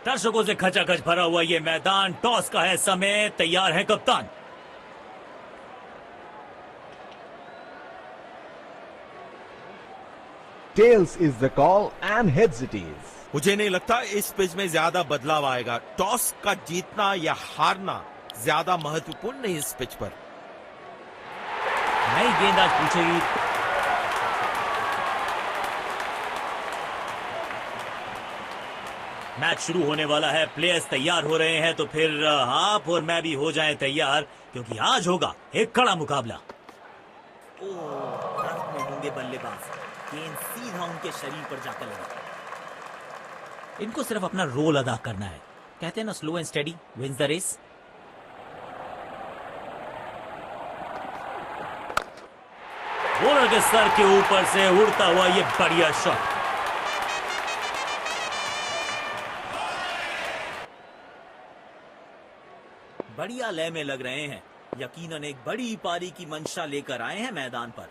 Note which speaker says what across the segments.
Speaker 1: दर्शकों से खचाखच भरा हुआ ये मैदान, टॉस का है समय, तैयार है कप्तान।
Speaker 2: Tails is the call and heads it is.
Speaker 3: मुझे नहीं लगता इस पिच में ज्यादा बदलाव आएगा। टॉस का जीतना या हारना ज्यादा महत्वपूर्ण नहीं इस पिच पर।
Speaker 1: नई गेंद आज पूछेगी। मैच शुरू होने वाला है, प्लेयर्स तैयार हो रहे हैं, तो फिर आप और मैं भी हो जाएं तैयार, क्योंकि आज होगा एक कड़ा मुकाबला।
Speaker 4: तरफ में होंगे बल्लेबाज, गेंद सीधा उनके शरीर पर जाकर लगा।
Speaker 1: इनको सिर्फ अपना रोल अदा करना है, कहते हैं ना slow and steady wins the race. Bowler के सर के ऊपर से उड़ता हुआ ये बढ़िया शॉट।
Speaker 4: बढ़िया लय में लग रहे हैं, यकीनन एक बड़ी पारी की मंशा लेकर आए हैं मैदान पर।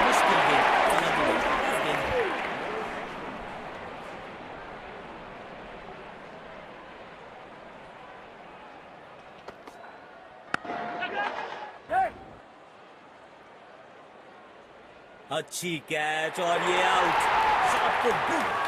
Speaker 4: मुश्किल गेंद, समझ लो, इस गेंद अच्छी कैच और ये आउट। शॉट को गुड।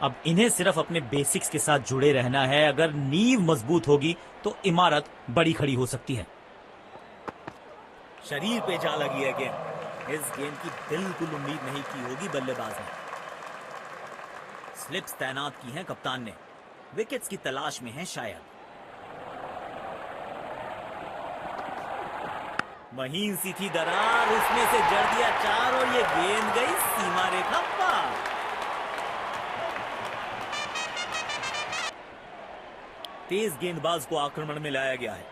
Speaker 1: अब इन्हें सिर्फ अपने बेसिक्स के साथ जुड़े रहना है। अगर नींव मजबूत होगी तो इमारत बड़ी खड़ी हो सकती है।
Speaker 4: शरीर पे जा लगी है गेंद। इस गेंद की बिल्कुल उम्मीद नहीं की होगी बल्लेबाज ने। स्लिप्स तैनात की हैं कप्तान ने, विकेट्स की तलाश में है शायद। महीन सी थी दरार, उसमें से जड़ दिया चार और ये गेंद गई सीमा रेखा पार। तेज गेंदबाज को आक्रमण में लाया गया है।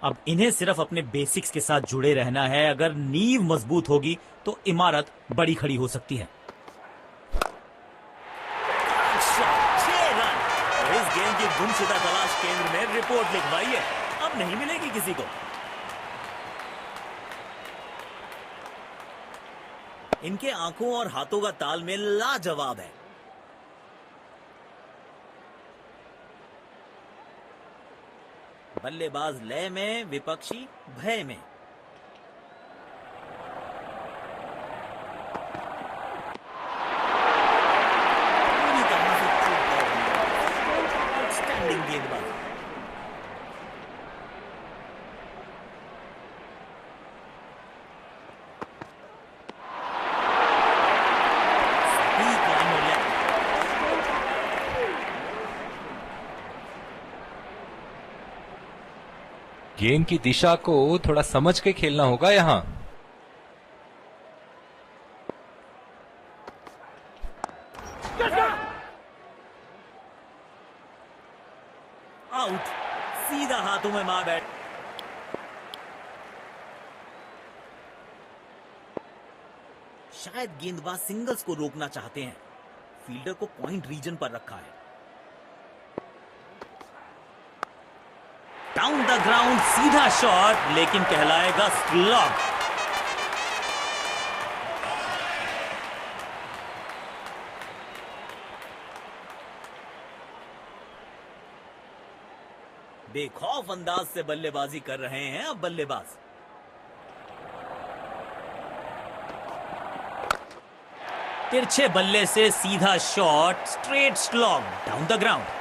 Speaker 1: अब इन्हें सिर्फ अपने बेसिक्स के साथ जुड़े रहना है। अगर नींव मजबूत होगी तो इमारत बड़ी खड़ी हो सकती है।
Speaker 4: 6 रन। और इस गेंद की गुमशुदा तलाश केंद्र में रिपोर्ट लिखवाई है, अब नहीं मिलेगी किसी को। इनके आंखों और हाथों का तालमेल लाजवाब है। बल्लेबाज लय में, विपक्षी भय में। पूरी तरह से चूक गए। आउटस्टैंडिंग गेंदबाज। सटीक लाइन और लेग।
Speaker 5: गेंद की दिशा को थोड़ा समझ के खेलना होगा यहां।
Speaker 4: आउट। सीधा हाथों में मार बैठ। शायद गेंदबाज सिंगल्स को रोकना चाहते हैं। फील्डर को पॉइंट रीजन पर रखा है।
Speaker 1: डाउन द ग्राउंड सीधा शॉट, लेकिन कहलाएगा स्लॉग।
Speaker 4: बेखौफ अंदाज से बल्लेबाजी कर रहे हैं अब बल्लेबाज।
Speaker 1: तिरछे बल्ले से सीधा shot, straight slog down the ground.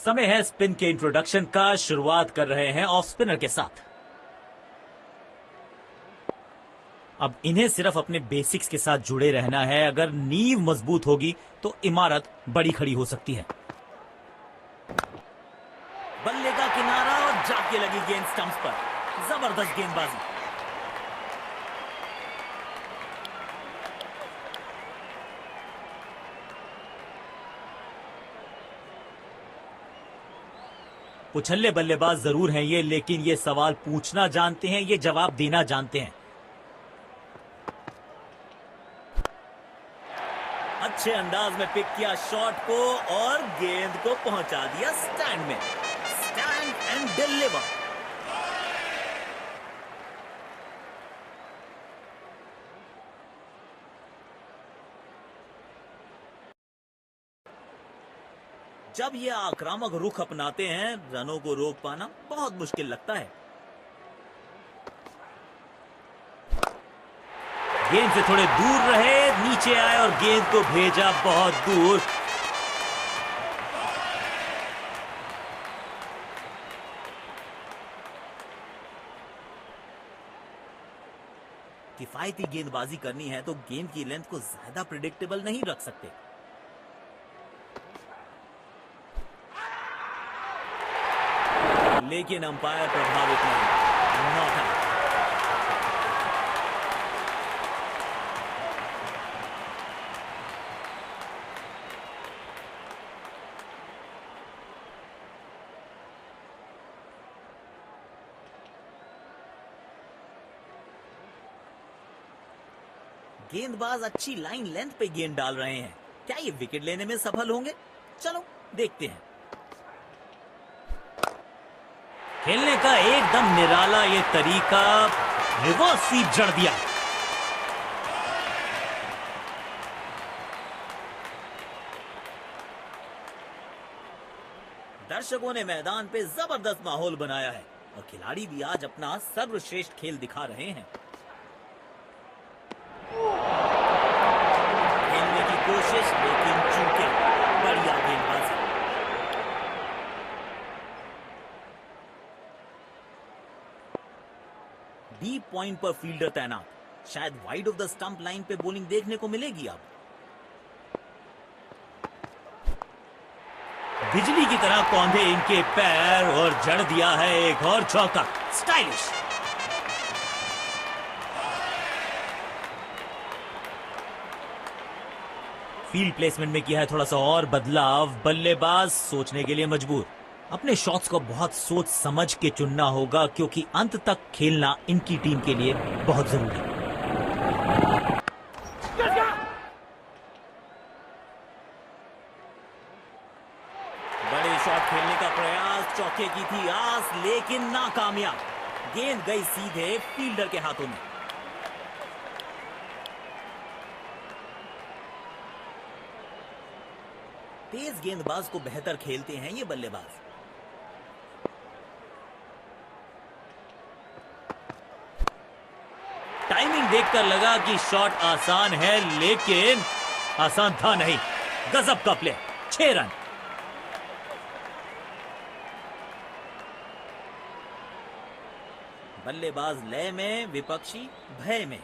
Speaker 1: समय है स्पिन के इंट्रोडक्शन का। शुरुआत कर रहे हैं ऑफ स्पिनर के साथ। अब इन्हें सिर्फ अपने बेसिक्स के साथ जुड़े रहना है। अगर नींव मजबूत होगी तो इमारत बड़ी खड़ी हो सकती है।
Speaker 4: बल्ले का किनारा और जाके लगी गेंद स्टंप्स पर। जबरदस्त गेंदबाजी।
Speaker 1: उछल्ले बल्लेबाज जरूर हैं ये, लेकिन ये सवाल पूछना जानते हैं, ये जवाब देना जानते हैं।
Speaker 4: अच्छे अंदाज में पिक किया शॉट को और गेंद को पहुंचा दिया स्टैंड में। Stand and deliver. जब ये आक्रामक रुख अपनाते हैं, रनों को रोक पाना बहुत मुश्किल लगता है।
Speaker 1: गेंद से थोड़े दूर रहे, नीचे आए और गेंद को भेजा बहुत दूर।
Speaker 4: किफायती गेंदबाजी करनी है तो गेंद की लेंथ को ज्यादा प्रिडिक्टेबल नहीं रख सकते। लेकिन अंपायर प्रभावित नहीं। Not out. गेंदबाज अच्छी लाइन लेंथ पे गेंद डाल रहे हैं। क्या ये विकेट लेने में सफल होंगे? चलो देखते हैं।
Speaker 1: खेलने का एकदम निराला ये तरीका, रिवर्स स्वीप जड़ दिया।
Speaker 4: दर्शकों ने मैदान पे जबरदस्त माहौल बनाया है और खिलाड़ी भी आज अपना सर्वश्रेष्ठ खेल दिखा रहे हैं। खेलने की कोशिश लेकिन चूके। बढ़िया गेंदबाजी। बी पॉइंट पर फील्डर तैनात। शायद wide of the stump line पे बॉलिंग देखने को मिलेगी अब।
Speaker 1: बिजली की तरह कौंधे इनके पैर और जड़ दिया है एक और चौका। स्टाइलिश। फील्ड प्लेसमेंट में किया है थोड़ा सा और बदलाव। बल्लेबाज सोचने के लिए मजबूर। अपने शॉट्स को बहुत सोच समझ के चुनना होगा, क्योंकि अंत तक खेलना इनकी टीम के लिए बहुत जरूरी है।
Speaker 4: बड़े शॉट खेलने का प्रयास, चौके की थी आस लेकिन नाकामयाब। गेंद गई सीधे फील्डर के हाथों में। तेज गेंदबाज को बेहतर खेलते हैं ये बल्लेबाज।
Speaker 1: टाइमिंग देखकर लगा कि शॉट आसान है, लेकिन आसान था नहीं। गजब का प्ले। 6 रन।
Speaker 4: बल्लेबाज लय में, विपक्षी भय में।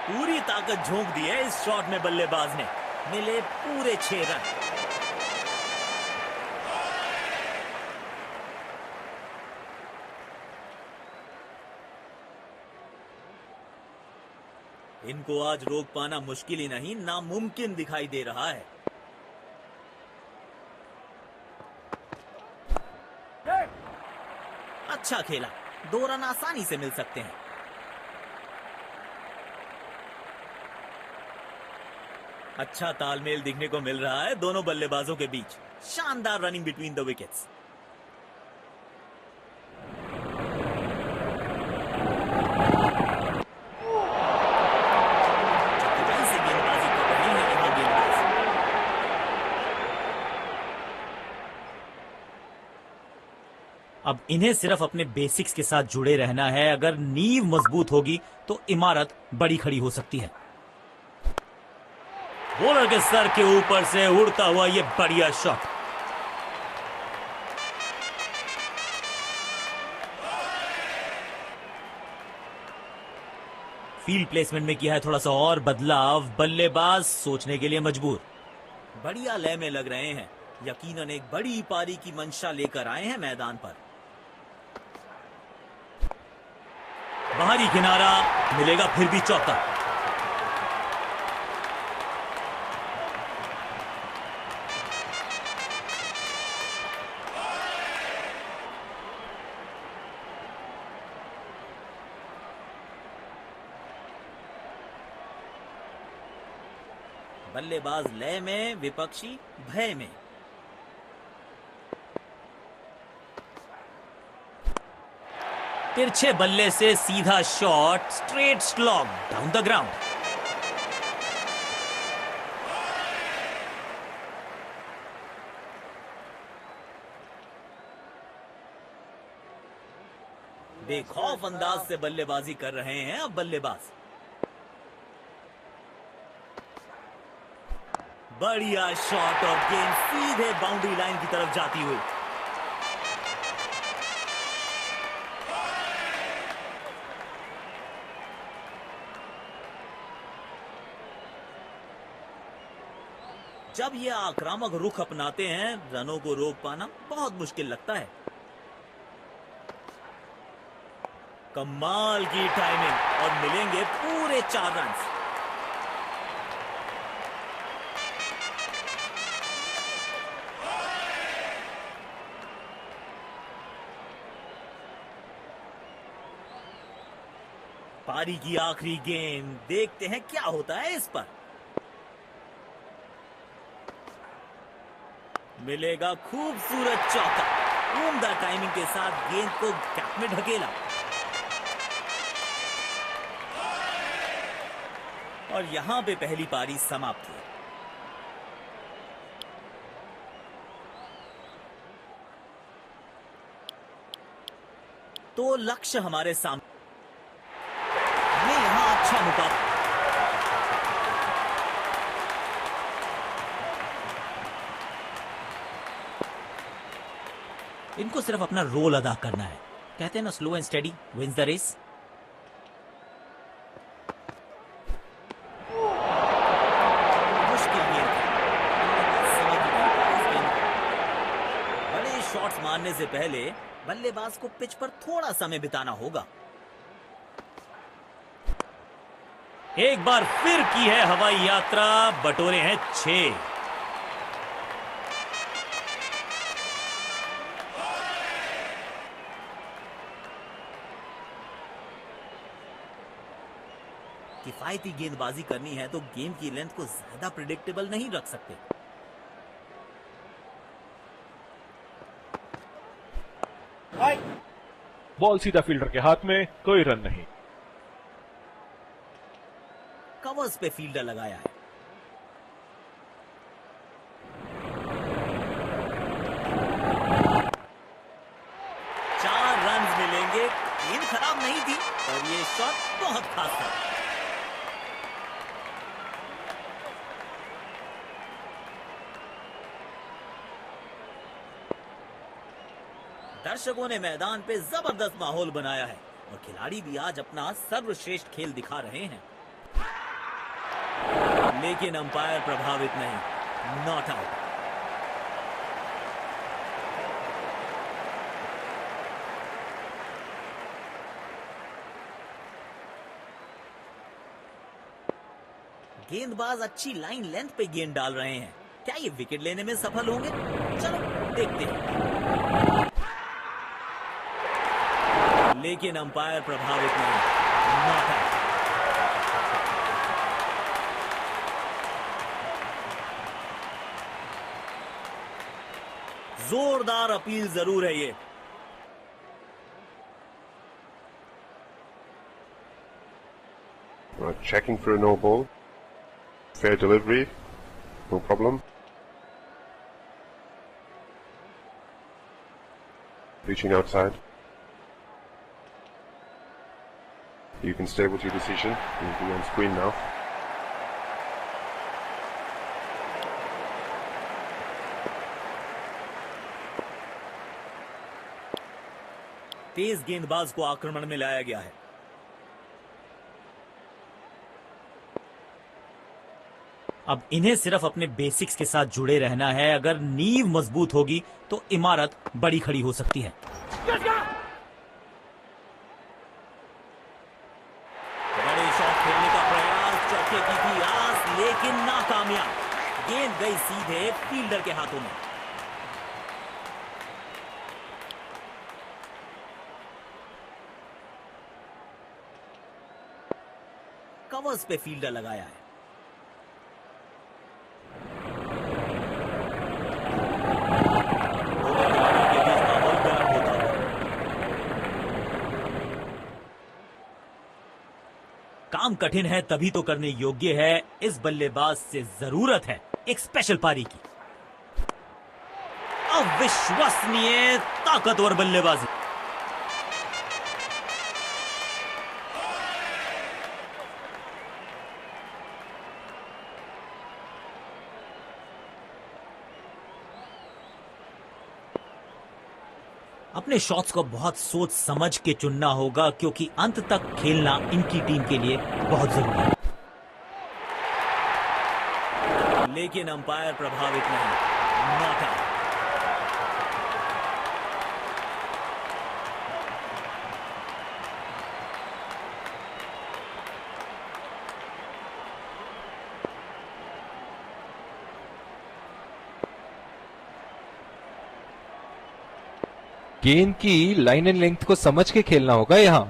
Speaker 4: पूरी ताकत झोंक दी है इस शॉट में बल्लेबाज ने। मिले पूरे 6 रन। इनको आज रोक पाना मुश्किल ही नहीं, नामुमकिन दिखाई दे रहा है। अच्छा खेला। 2 रन आसानी से मिल सकते हैं। अच्छा तालमेल दिखने को मिल रहा है दोनों बल्लेबाजों के बीच। शानदार रनिंग बिटवीन द विकेट्स। चतुराई से गेंदबाजी कर रहे हैं यहाँ गेंदबाज।
Speaker 1: अब इन्हें सिर्फ अपने बेसिक्स के साथ जुड़े रहना है। अगर नींव मजबूत होगी तो इमारत बड़ी खड़ी हो सकती है। बॉलर के सर के ऊपर से उड़ता हुआ ये बढ़िया शॉट। फील्ड प्लेसमेंट में किया है थोड़ा सा और बदलाव। बल्लेबाज सोचने के लिए मजबूर।
Speaker 4: बढ़िया लय में लग रहे हैं। यकीनन एक बड़ी पारी की मंशा लेकर आए हैं मैदान पर।
Speaker 1: बाहरी किनारा, मिलेगा फिर भी चौका।
Speaker 4: बल्लेबाज लय में, विपक्षी भय में।
Speaker 1: तिरछे बल्ले से सीधा shot, straight slog down the ground.
Speaker 4: बेखौफ अंदाज से बल्लेबाजी कर रहे हैं अब बल्लेबाज। बढ़िया शॉट और गेंद सीधे बाउंड्री लाइन की तरफ जाती हुई। जब ये आक्रामक रुख अपनाते हैं, रनों को रोक पाना बहुत मुश्किल लगता है। कमाल की टाइमिंग और मिलेंगे पूरे 4 रन। पारी की आखिरी गेंद, देखते हैं क्या होता है इस पर। मिलेगा खूबसूरत चौका। उम्दा टाइमिंग के साथ गेंद को कैप में ढकेला और यहां पे पहली पारी समाप्त हुई। तो लक्ष्य हमारे सामने, ये यहां अच्छा मुकाबला।
Speaker 1: इनको सिर्फ अपना रोल अदा करना है। कहते हैं ना, slow and steady wins the race.
Speaker 4: मुश्किल गेंद समझ नहीं पाए इस गेंद को। बड़े शॉट्स मारने से पहले बल्लेबाज को पिच पर थोड़ा समय बिताना होगा।
Speaker 1: एक बार फिर की है हवाई यात्रा, बटोरे हैं 6।
Speaker 4: किफायती गेंदबाजी करनी है तो गेम की लेंथ को ज्यादा प्रिडिक्टेबल नहीं रख सकते।
Speaker 2: बॉल सीधा फील्डर के हाथ में, कोई रन नहीं।
Speaker 4: कवर्स पे फील्डर लगाया है। चार रन मिलेंगे। गेंद खराब नहीं थी और ये शॉट बहुत खास था। दर्शकों ने मैदान पे जबरदस्त माहौल बनाया है और खिलाड़ी भी आज अपना सर्वश्रेष्ठ खेल दिखा रहे हैं। लेकिन अंपायर प्रभावित नहीं, नॉट आउट। गेंदबाज अच्छी लाइन लेंथ पे गेंद डाल रहे हैं। क्या ये विकेट लेने में सफल होंगे? चलो देखते हैं। लेकिन अंपायर प्रभावित नहीं, नॉट आउट। जोरदार अपील जरूर है ये।
Speaker 6: Checking for a no ball. Fair delivery. No problem. Reaching outside. You can stay with your decision. You'll be on screen now.
Speaker 4: तेज गेंदबाज को आक्रमण में लाया गया है।
Speaker 1: अब इन्हें सिर्फ अपने बेसिक्स के साथ जुड़े रहना है। अगर नींव मजबूत होगी तो इमारत बड़ी खड़ी हो सकती है।
Speaker 4: बड़े शॉट खेलने का प्रयास, चौके की थी आस, लेकिन नाकामयाब। गेंद गई सीधे फील्डर के हाथों में। कवर्स पे फील्डर लगाया है।
Speaker 1: काम कठिन है तभी तो करने योग्य है। इस बल्लेबाज से जरूरत है एक स्पेशल पारी की। अविश्वसनीय ताकतवर बल्लेबाजी। अपने शॉट्स को बहुत सोच समझ के चुनना होगा क्योंकि अंत तक खेलना इनकी टीम के लिए बहुत जरूरी है।
Speaker 4: लेकिन अंपायर प्रभावित नहीं। Not out.
Speaker 5: गेंद की लाइन एंड लेंथ को समझ के खेलना होगा यहां।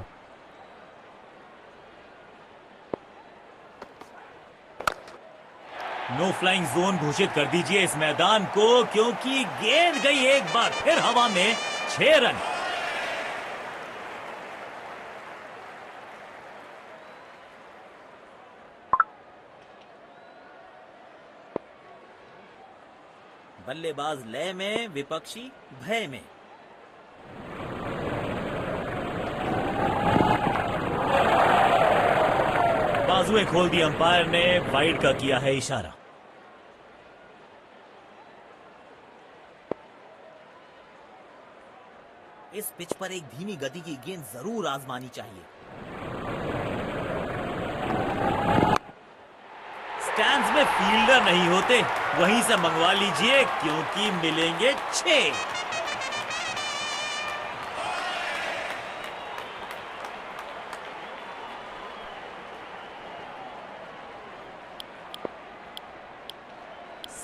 Speaker 1: नो फ्लाइंग जोन घोषित कर दीजिए इस मैदान को क्योंकि गेंद गई एक बार फिर हवा में। 6 रन।
Speaker 4: बल्लेबाज लय में, विपक्षी भय में।
Speaker 1: बाजुएं खोल दी अंपायर ने। वाइड का किया है इशारा।
Speaker 4: इस पिच पर एक धीमी गति की गेंद जरूर आजमानी चाहिए।
Speaker 1: स्टैंड्स में फील्डर नहीं होते, वहीं से मंगवा लीजिए क्योंकि मिलेंगे 6।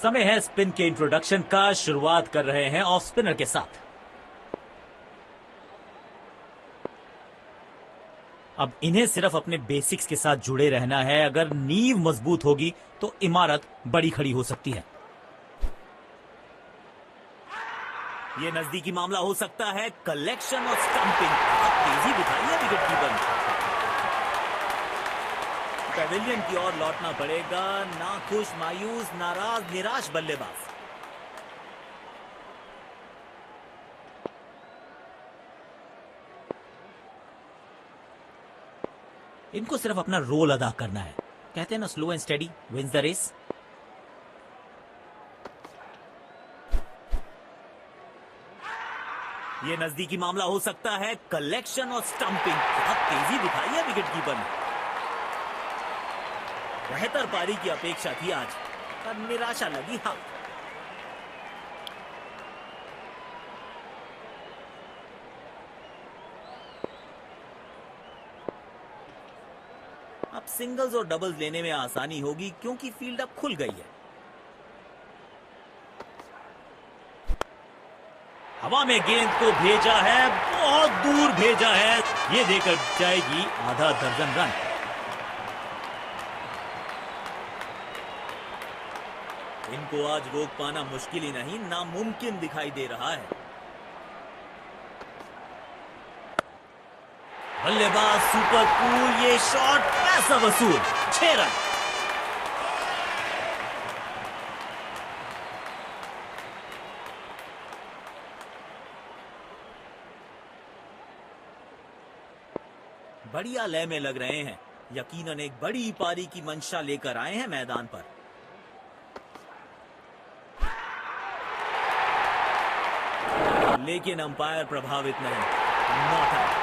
Speaker 1: समय है स्पिन के इंट्रोडक्शन का। शुरुआत कर रहे हैं ऑफ स्पिनर के साथ। अब इन्हें सिर्फ अपने बेसिक्स के साथ जुड़े रहना है। अगर नींव मजबूत होगी तो इमारत बड़ी खड़ी हो सकती है।
Speaker 4: ये नजदीकी मामला हो सकता है। कलेक्शन और स्टंपिंग। तेजी दिखाई है विकेट कीपर ने। पेविलियन की ओर लौटना पड़ेगा। नाखुश, मायूस, नाराज, निराश बल्लेबाज।
Speaker 1: इनको सिर्फ अपना रोल अदा करना है। कहते हैं ना, slow and steady wins the race.
Speaker 4: ये नजदीकी मामला हो सकता है। कलेक्शन और स्टंपिंग। क्या तेजी दिखाई है विकेट कीपर ने। बेहतर पारी की अपेक्षा थी आज, पर निराशा लगी हाथ। अब सिंगल्स और डबल्स लेने में आसानी होगी क्योंकि फील्ड अब खुल गई है।
Speaker 1: हवा में गेंद को भेजा है, बहुत दूर भेजा है। ये देकर जाएगी आधा दर्जन रन।
Speaker 4: इनको आज रोक पाना मुश्किल ही नहीं, नामुमकिन दिखाई दे रहा है।
Speaker 1: बल्लेबाज सुपर कूल। ये शॉट पैसा वसूल। 6 रन।
Speaker 4: बढ़िया लय में लग रहे हैं। यकीनन एक बड़ी पारी की मंशा लेकर आए हैं मैदान पर। लेकिन अंपायर प्रभावित नहीं। Not out.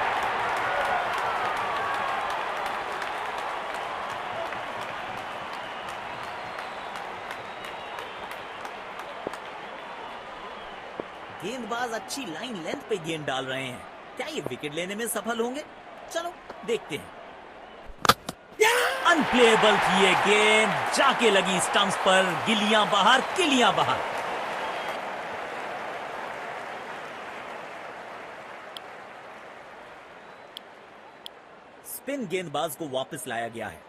Speaker 4: गेंदबाज अच्छी लाइन लेंथ पे गेंद डाल रहे हैं। क्या ये विकेट लेने में सफल होंगे? चलो देखते हैं।
Speaker 1: अनप्लेएबल थी ये गेंद। जाके लगी स्टंप्स पर। गिलियां बाहर, किलियां बाहर।
Speaker 4: स्पिन गेंदबाज को वापस लाया गया है।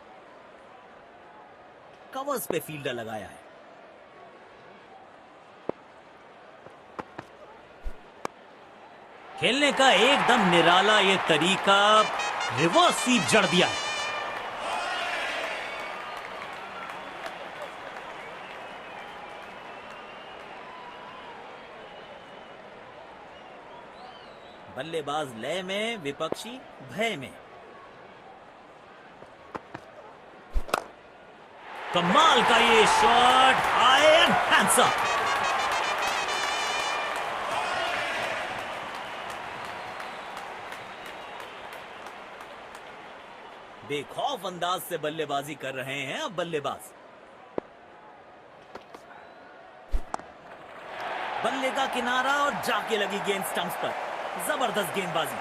Speaker 4: कवर्स पे फील्डर लगाया है।
Speaker 1: खेलने का एकदम निराला ये तरीका। रिवर्स स्वीप जड़ दिया है।
Speaker 4: बल्लेबाज लय में, विपक्षी भय में।
Speaker 1: कमाल का ये shot, high and hands up.
Speaker 4: बेखौफ अंदाज से बल्लेबाजी कर रहे हैं अब बल्लेबाज। बल्ले का किनारा और जाके लगी गेंद स्टंप्स पर। जबरदस्त गेंदबाजी।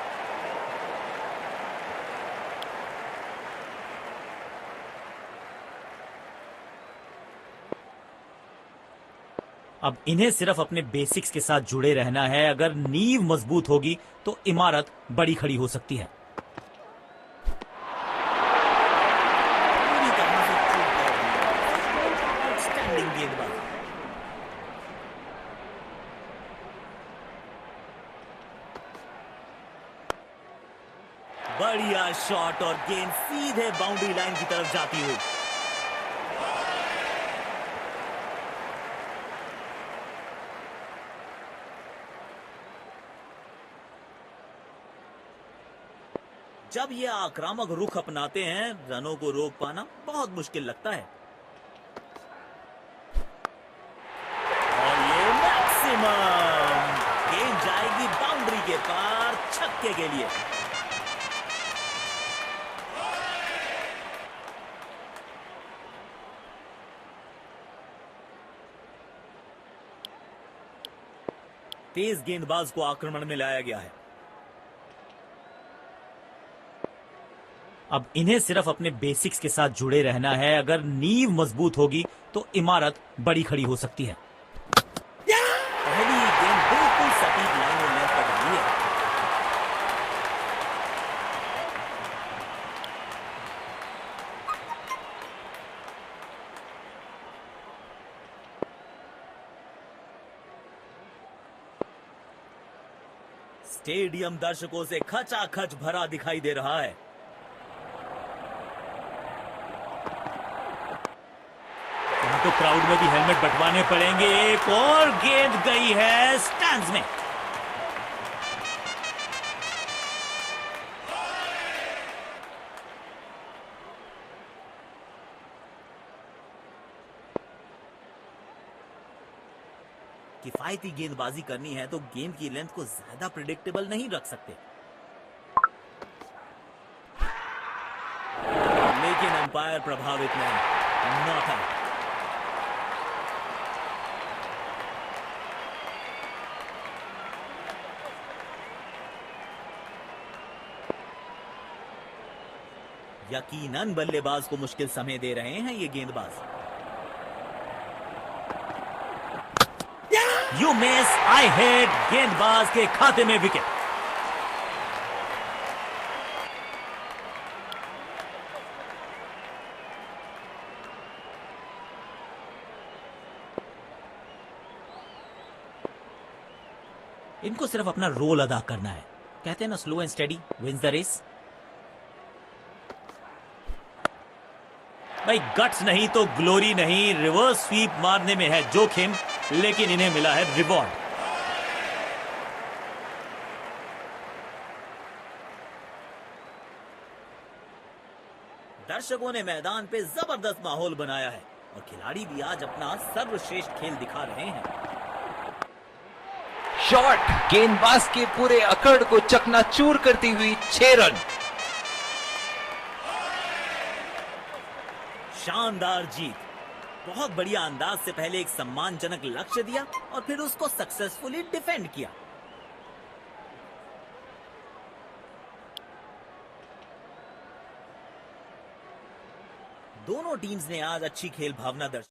Speaker 1: अब इन्हें सिर्फ अपने बेसिक्स के साथ जुड़े रहना है। अगर नींव मजबूत होगी तो इमारत बड़ी खड़ी हो सकती है।
Speaker 4: पूरी तरह से चूक गए। आउटस्टैंडिंग गेंदबाजी। बढ़िया शॉट और गेंद सीधे बाउंड्री लाइन की तरफ जाती हुई। जब ये आक्रामक रुख अपनाते हैं, रनों को रोक पाना बहुत मुश्किल लगता है। और ये मैक्सिमम गेंद जाएगी बाउंड्री के पार, छक्के के लिए। तेज गेंदबाज को आक्रमण में लाया गया है।
Speaker 1: अब इन्हें सिर्फ अपने बेसिक्स के साथ जुड़े रहना है। अगर नींव मजबूत होगी तो इमारत बड़ी खड़ी हो सकती है।
Speaker 4: पहली गेंद बिल्कुल सटीक लाइन और लेंथ पर डाली है। स्टेडियम दर्शकों से खचाखच भरा दिखाई दे रहा है।
Speaker 1: तो क्राउड में भी हेलमेट बंटवाने पड़ेंगे। एक और गेंद गई है स्टैंड्स में।
Speaker 4: किफायती गेंदबाजी करनी है तो गेंद की लेंथ को ज्यादा प्रिडिक्टेबल नहीं रख सकते। लेकिन अंपायर प्रभावित नहीं। Not out. यकीनन बल्लेबाज को मुश्किल समय दे रहे हैं ये गेंदबाज।
Speaker 1: You miss, I hit. गेंदबाज के खाते में विकेट। इनको सिर्फ अपना रोल अदा करना है। कहते हैं ना, slow and steady wins the race. भाई गट्स नहीं तो ग्लोरी नहीं। रिवर्स स्वीप मारने में है जोखिम, लेकिन इन्हें मिला है रिवॉर्ड।
Speaker 4: दर्शकों ने मैदान पे जबरदस्त माहौल बनाया है और खिलाड़ी भी आज अपना सर्वश्रेष्ठ खेल दिखा रहे हैं।
Speaker 5: शॉट गेंदबाज के पूरे अकड़ को चकनाचूर करती हुई 6 रन।
Speaker 4: शानदार जीत। बहुत बढ़िया अंदाज से पहले एक सम्मानजनक लक्ष्य दिया और फिर उसको सक्सेसफुली डिफेंड किया। दोनों टीम्स ने आज अच्छी खेल भावना दर्शाई।